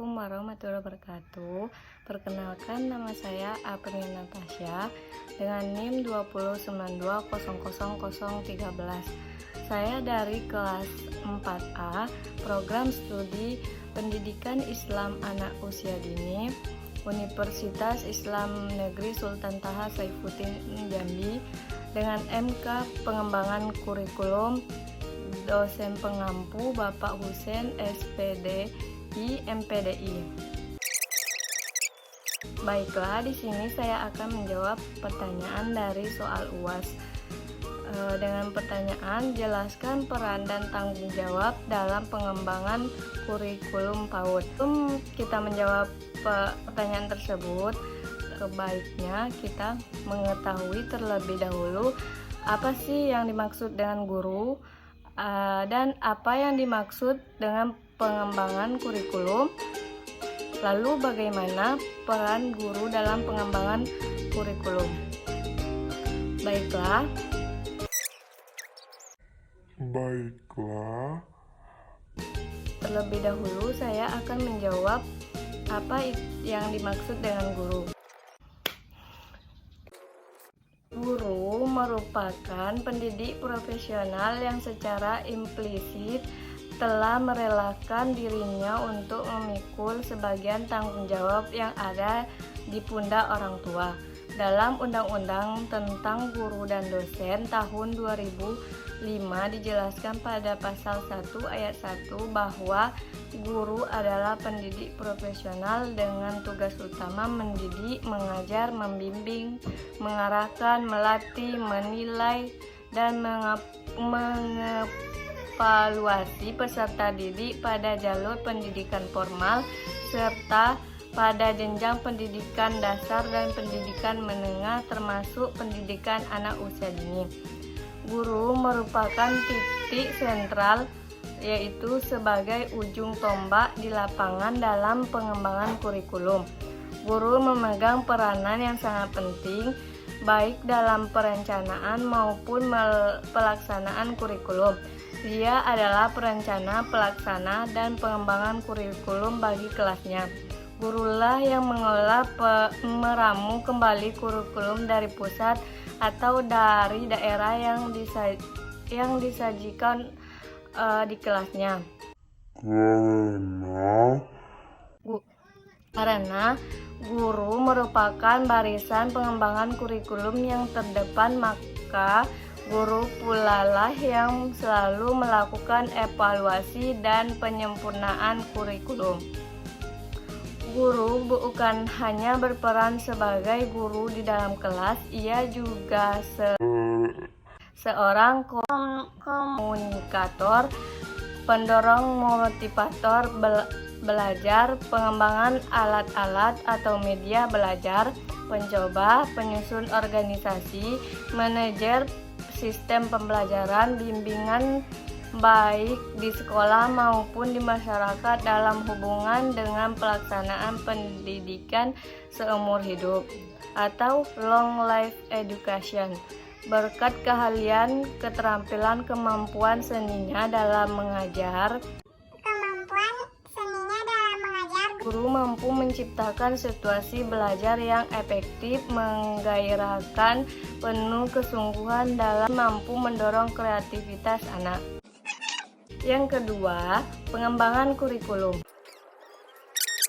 Assalamualaikum warahmatullahi wabarakatuh. Perkenalkan, nama saya April Natasha dengan NIM 209200013. Saya dari kelas 4A, program studi Pendidikan Islam Anak Usia Dini, Universitas Islam Negeri Sultan Taha Saifuddin Jambi, dengan MK Pengembangan Kurikulum, dosen pengampu Bapak Husein SPDI MPDI. Baiklah, di sini saya akan menjawab pertanyaan dari soal UAS. Dengan pertanyaan, jelaskan peran dan tanggung jawab dalam pengembangan kurikulum PAUD. Sebelum kita menjawab pertanyaan tersebut, sebaiknya kita mengetahui terlebih dahulu apa sih yang dimaksud dengan guru, dan apa yang dimaksud dengan pengembangan kurikulum, lalu bagaimana peran guru dalam pengembangan kurikulum. Baiklah, terlebih dahulu saya akan menjawab apa yang dimaksud dengan guru. Guru merupakan pendidik profesional yang secara implisit telah merelakan dirinya untuk memikul sebagian tanggung jawab yang ada di pundak orang tua. Dalam Undang-Undang tentang Guru dan Dosen tahun 2005 dijelaskan pada pasal 1 ayat 1 bahwa guru adalah pendidik profesional dengan tugas utama mendidik, mengajar, membimbing, mengarahkan, melatih, menilai, dan mengevaluasi peserta didik pada jalur pendidikan formal serta pada jenjang pendidikan dasar dan pendidikan menengah termasuk pendidikan anak usia dini. Guru merupakan titik sentral, yaitu sebagai ujung tombak di lapangan dalam pengembangan kurikulum. Guru memegang peranan yang sangat penting baik dalam perencanaan maupun pelaksanaan kurikulum. Dia adalah perencana, pelaksana, dan pengembangan kurikulum bagi kelasnya. Gurulah yang mengelola meramu kembali kurikulum dari pusat atau dari daerah yang disajikan di kelasnya. Karena guru merupakan barisan pengembangan kurikulum yang terdepan, maka guru pula lah yang selalu melakukan evaluasi dan penyempurnaan kurikulum. Guru bukan hanya berperan sebagai guru di dalam kelas, ia juga seorang komunikator, pendorong motivator belajar, pengembangan alat-alat atau media belajar, pencoba, penyusun organisasi, manajer sistem pembelajaran, bimbingan baik di sekolah maupun di masyarakat dalam hubungan dengan pelaksanaan pendidikan seumur hidup atau long life education. Berkat keahlian, keterampilan, kemampuan seninya dalam mengajar, guru mampu menciptakan situasi belajar yang efektif, menggairahkan, penuh kesungguhan dalam mampu mendorong kreativitas anak. Yang kedua, pengembangan kurikulum.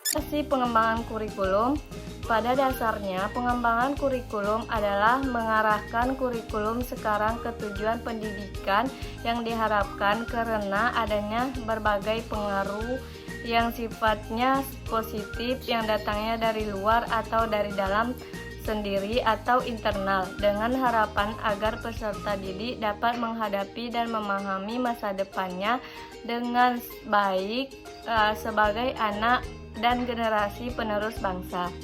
Apa sih pengembangan kurikulum? Pada dasarnya, pengembangan kurikulum adalah mengarahkan kurikulum sekarang ke tujuan pendidikan yang diharapkan karena adanya berbagai pengaruh yang sifatnya positif yang datangnya dari luar atau dari dalam sendiri atau internal, dengan harapan agar peserta didik dapat menghadapi dan memahami masa depannya dengan baik sebagai anak dan generasi penerus bangsa.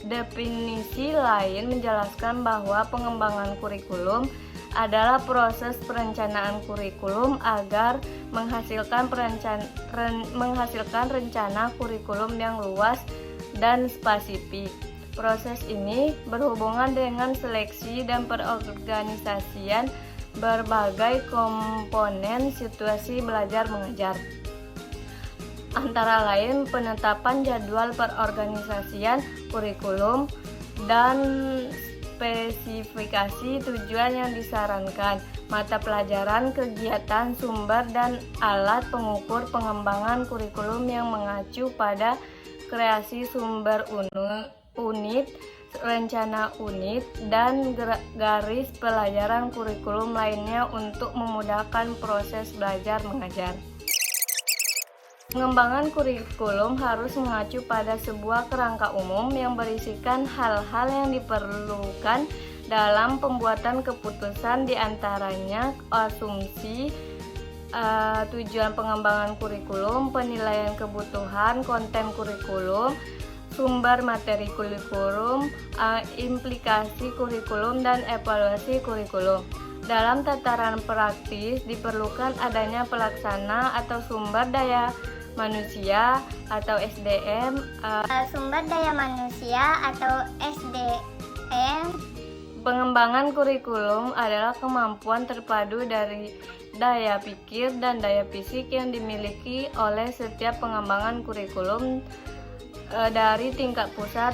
Definisi lain menjelaskan bahwa pengembangan kurikulum adalah proses perencanaan kurikulum agar menghasilkan rencana kurikulum yang luas dan spesifik. Proses ini berhubungan dengan seleksi dan perorganisasian berbagai komponen situasi belajar mengajar. antara lain penetapan jadwal perorganisasian kurikulum dan spesifikasi tujuan yang disarankan, mata pelajaran, kegiatan, sumber, dan alat pengukur pengembangan kurikulum yang mengacu pada kreasi sumber unit, rencana unit, dan garis pelajaran kurikulum lainnya untuk memudahkan proses belajar mengajar. Pengembangan kurikulum harus mengacu pada sebuah kerangka umum yang berisikan hal-hal yang diperlukan dalam pembuatan keputusan, diantaranya asumsi, tujuan pengembangan kurikulum, penilaian kebutuhan, konten kurikulum, sumber materi kurikulum, implikasi kurikulum, dan evaluasi kurikulum. Dalam tataran praktis diperlukan adanya pelaksana atau sumber daya manusia atau SDM, sumber daya manusia atau SDM. Pengembangan kurikulum adalah kemampuan terpadu dari daya pikir dan daya fisik yang dimiliki oleh setiap pengembangan kurikulum dari tingkat pusat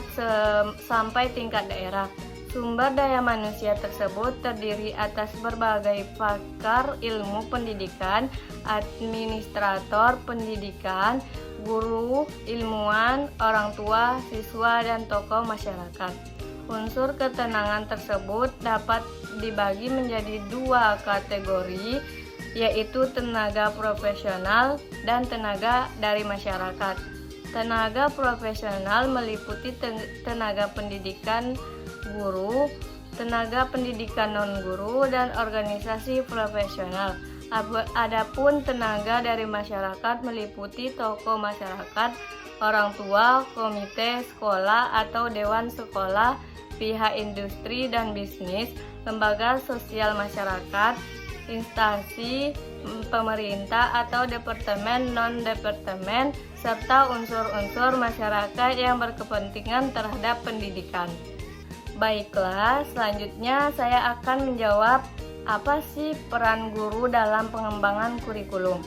sampai tingkat daerah. Sumber daya manusia tersebut terdiri atas berbagai pakar ilmu pendidikan, administrator pendidikan, guru, ilmuwan, orang tua, siswa, dan tokoh masyarakat. Unsur ketenangan tersebut dapat dibagi menjadi dua kategori, yaitu tenaga profesional dan tenaga dari masyarakat. Tenaga profesional meliputi tenaga pendidikan guru, tenaga pendidikan non-guru, dan organisasi profesional. Adapun tenaga dari masyarakat meliputi tokoh masyarakat, orang tua, komite sekolah atau dewan sekolah, pihak industri dan bisnis, lembaga sosial masyarakat, instansi pemerintah atau departemen non-departemen, serta unsur-unsur masyarakat yang berkepentingan terhadap pendidikan. Baiklah, selanjutnya saya akan menjawab apa sih peran guru dalam pengembangan kurikulum.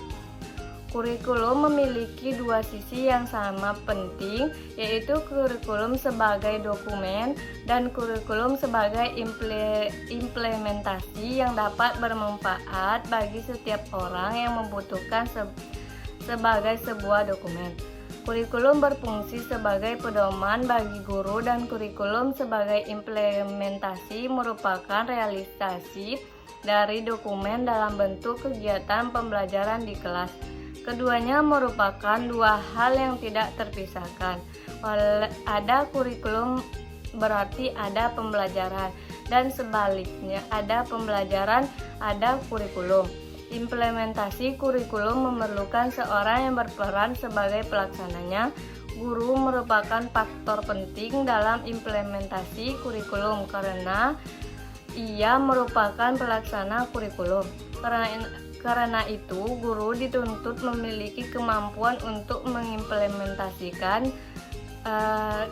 Kurikulum memiliki dua sisi yang sama penting, yaitu kurikulum sebagai dokumen dan kurikulum sebagai implementasi yang dapat bermanfaat bagi setiap orang yang membutuhkan sebagai sebuah dokumen. Kurikulum berfungsi sebagai pedoman bagi guru dan kurikulum sebagai implementasi merupakan realisasi dari dokumen dalam bentuk kegiatan pembelajaran di kelas. Keduanya merupakan dua hal yang tidak terpisahkan. Ada kurikulum berarti ada pembelajaran, dan sebaliknya ada pembelajaran, ada kurikulum. Implementasi kurikulum memerlukan seorang yang berperan sebagai pelaksananya. Guru merupakan faktor penting dalam implementasi kurikulum karena ia merupakan pelaksana kurikulum. Karena itu, guru dituntut memiliki kemampuan untuk mengimplementasikan,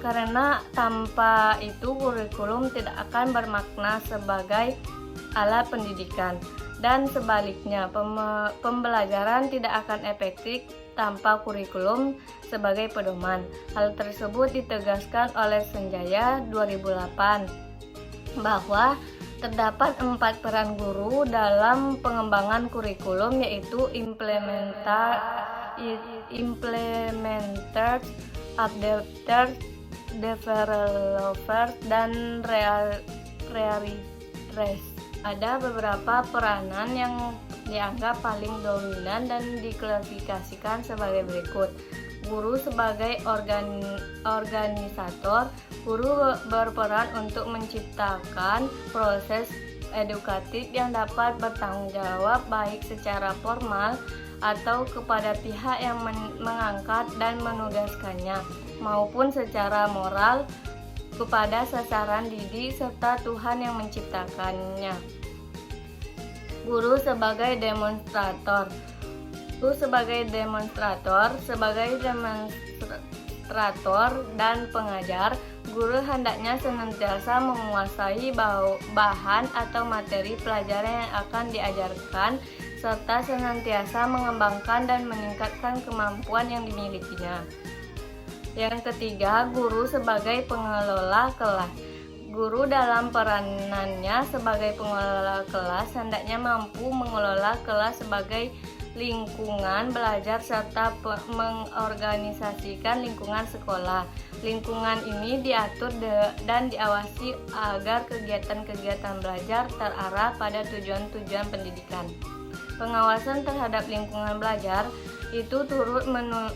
karena tanpa itu kurikulum tidak akan bermakna sebagai alat pendidikan. Dan sebaliknya, pembelajaran tidak akan efektif tanpa kurikulum sebagai pedoman. Hal tersebut ditegaskan oleh Sanjaya 2008 bahwa terdapat 4 peran guru dalam pengembangan kurikulum, yaitu implementers, updaters, developers, dan realizers. Ada beberapa peranan yang dianggap paling dominan dan diklasifikasikan sebagai berikut. Guru sebagai organisator. Guru berperan untuk menciptakan proses edukatif yang dapat bertanggung jawab baik secara formal atau kepada pihak yang mengangkat dan menugaskannya, maupun secara moral kepada sasaran didik serta Tuhan yang menciptakannya. Guru sebagai demonstrator. Guru sebagai demonstrator dan pengajar. Guru hendaknya senantiasa menguasai bahan atau materi pelajaran yang akan diajarkan, serta senantiasa mengembangkan dan meningkatkan kemampuan yang dimilikinya. Yang ketiga, guru sebagai pengelola kelas. Guru dalam peranannya sebagai pengelola kelas hendaknya mampu mengelola kelas sebagai lingkungan belajar serta mengorganisasikan lingkungan sekolah. Lingkungan ini diatur dan diawasi agar kegiatan-kegiatan belajar terarah pada tujuan-tujuan pendidikan. Pengawasan terhadap lingkungan belajar itu turut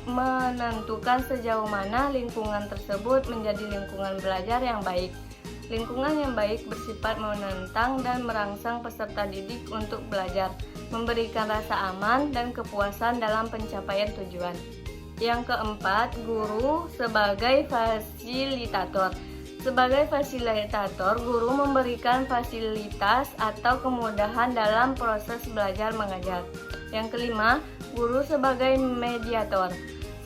menentukan sejauh mana lingkungan tersebut menjadi lingkungan belajar yang baik. Lingkungan yang baik bersifat menantang dan merangsang peserta didik untuk belajar, memberikan rasa aman dan kepuasan dalam pencapaian tujuan. Yang keempat, guru sebagai fasilitator. Sebagai fasilitator, guru memberikan fasilitas atau kemudahan dalam proses belajar mengajar. Yang kelima, guru sebagai mediator.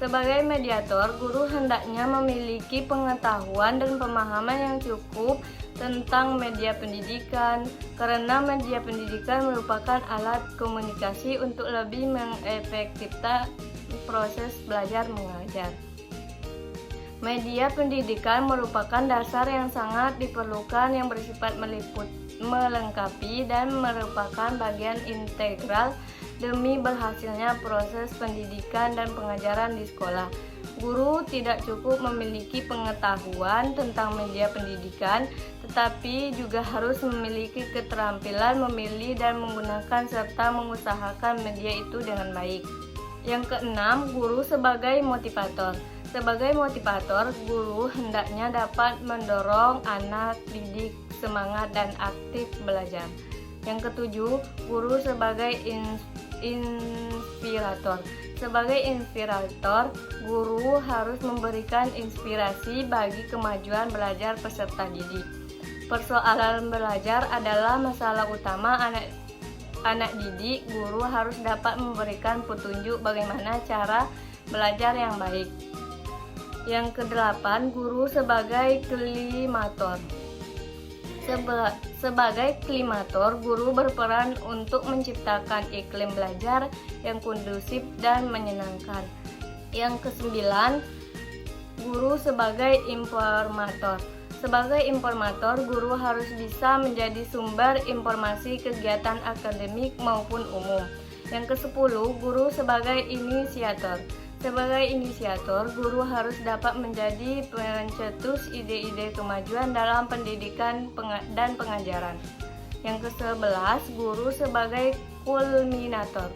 Sebagai mediator, guru hendaknya memiliki pengetahuan dan pemahaman yang cukup tentang media pendidikan, karena media pendidikan merupakan alat komunikasi untuk lebih mengefektifkan proses belajar mengajar. Media pendidikan merupakan dasar yang sangat diperlukan yang bersifat melengkapi dan merupakan bagian integral demi berhasilnya proses pendidikan dan pengajaran di sekolah. Guru tidak cukup memiliki pengetahuan tentang media pendidikan, tetapi juga harus memiliki keterampilan memilih dan menggunakan serta mengusahakan media itu dengan baik. Yang keenam, guru sebagai motivator. Sebagai motivator, guru hendaknya dapat mendorong anak didik semangat dan aktif belajar. Yang ketujuh, guru sebagai inspirator. Sebagai inspirator, guru harus memberikan inspirasi bagi kemajuan belajar peserta didik. Persoalan belajar adalah masalah utama anak didik. Guru harus dapat memberikan petunjuk bagaimana cara belajar yang baik. Yang kedelapan, guru sebagai klimator. Sebagai klimator, guru berperan untuk menciptakan iklim belajar yang kondusif dan menyenangkan. Yang kesembilan, guru sebagai informator. Sebagai informator, guru harus bisa menjadi sumber informasi kegiatan akademik maupun umum. Yang kesepuluh, guru sebagai inisiator. Sebagai inisiator, guru harus dapat menjadi pencetus ide-ide kemajuan dalam pendidikan dan pengajaran. Yang ke-11, guru sebagai kulminator.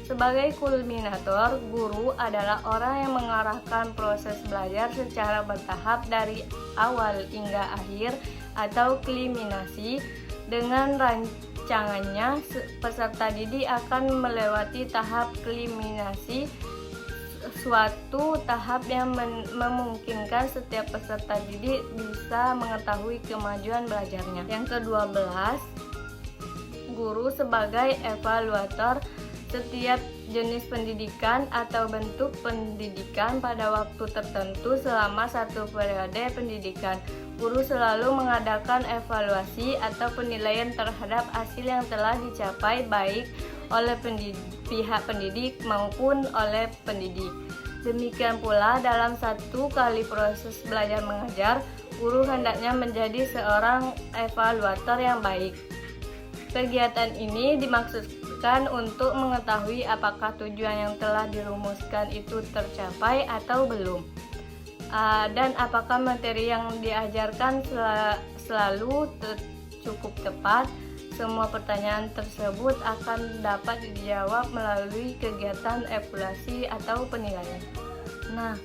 Sebagai kulminator, guru adalah orang yang mengarahkan proses belajar secara bertahap dari awal hingga akhir atau kulminasi. Dengan rancangannya, peserta didik akan melewati tahap kulminasi, suatu tahap yang memungkinkan setiap peserta didik bisa mengetahui kemajuan belajarnya. Yang ke-12, guru sebagai evaluator. Setiap jenis pendidikan atau bentuk pendidikan pada waktu tertentu selama satu periode pendidikan, guru selalu mengadakan evaluasi atau penilaian terhadap hasil yang telah dicapai baik oleh pihak pendidik maupun oleh pendidik. Demikian pula dalam satu kali proses belajar mengajar, guru hendaknya menjadi seorang evaluator yang baik. Kegiatan ini dimaksudkan untuk mengetahui apakah tujuan yang telah dirumuskan itu tercapai atau belum, dan apakah materi yang diajarkan selalu cukup tepat. Semua pertanyaan tersebut akan dapat dijawab melalui kegiatan evaluasi atau penilaian. Nah,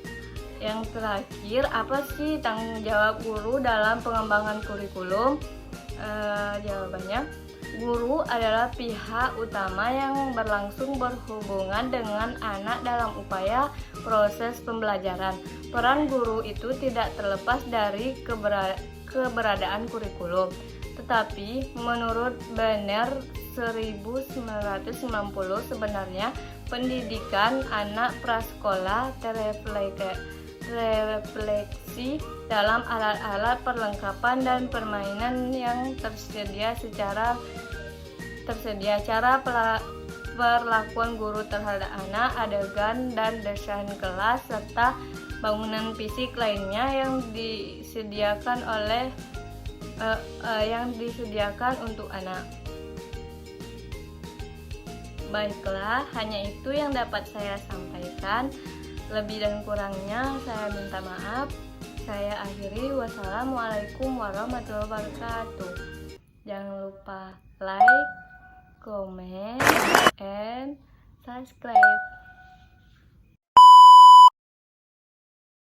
yang terakhir, apa sih tanggung jawab guru dalam pengembangan kurikulum? Jawabannya, guru adalah pihak utama yang berlangsung berhubungan dengan anak dalam upaya proses pembelajaran. Peran guru itu tidak terlepas dari keberadaan kurikulum. Tetapi menurut Banner 1990 refleksi dalam alat-alat perlengkapan dan permainan yang tersedia. Cara perlakuan guru terhadap anak, adegan dan desain kelas, serta bangunan fisik lainnya yang disediakan untuk anak. Baiklah, hanya itu yang dapat saya sampaikan. Lebih dan kurangnya saya minta maaf. Saya akhiri. Wassalamualaikum warahmatullahi wabarakatuh. Jangan lupa like, comment, and subscribe.